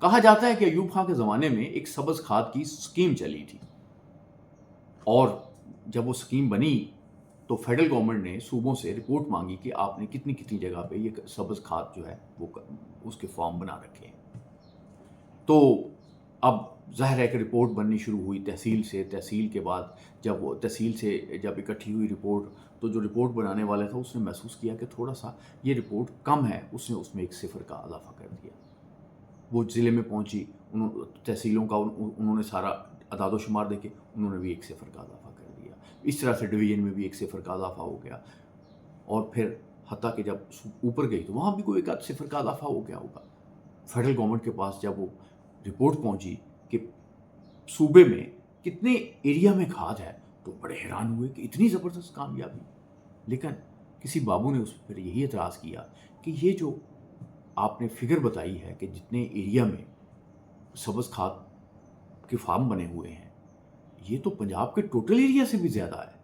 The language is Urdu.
کہا جاتا ہے کہ ایوب خان کے زمانے میں ایک سبز کھاد کی اسکیم چلی تھی، اور جب وہ اسکیم بنی تو فیڈرل گورنمنٹ نے صوبوں سے رپورٹ مانگی کہ آپ نے کتنی کتنی جگہ پہ یہ سبز کھاد جو ہے وہ اس کے فارم بنا رکھے ہیں۔ تو اب ظاہر ہے کہ رپورٹ بننی شروع ہوئی تحصیل سے، تحصیل کے بعد جب وہ تحصیل سے جب اکٹھی ہوئی رپورٹ، تو جو رپورٹ بنانے والا تھا اس نے محسوس کیا کہ تھوڑا سا یہ رپورٹ کم ہے، اس نے اس میں ایک صفر کا اضافہ کر دیا۔ وہ ضلع میں پہنچی، تحصیلوں کا انہوں نے سارا اعداد و شمار دیکھے، انہوں نے بھی ایک صفر کا اضافہ کر دیا۔ اس طرح سے ڈویژن میں بھی ایک صفر کا اضافہ ہو گیا، اور پھر حتیٰ کہ جب اوپر گئی تو وہاں بھی کوئی ایک آدھ صفر کا اضافہ ہو گیا ہوگا۔ فیڈرل گورنمنٹ کے پاس جب وہ رپورٹ پہنچی کہ صوبے میں کتنے ایریا میں کھاد ہے، تو بڑے حیران ہوئے کہ اتنی زبردست کامیابی۔ لیکن کسی بابو نے اس پر یہی اعتراض کیا کہ یہ جو آپ نے فگر بتائی ہے کہ جتنے ایریا میں سبز کھاد کے فارم بنے ہوئے ہیں، یہ تو پنجاب کے ٹوٹل ایریا سے بھی زیادہ ہے۔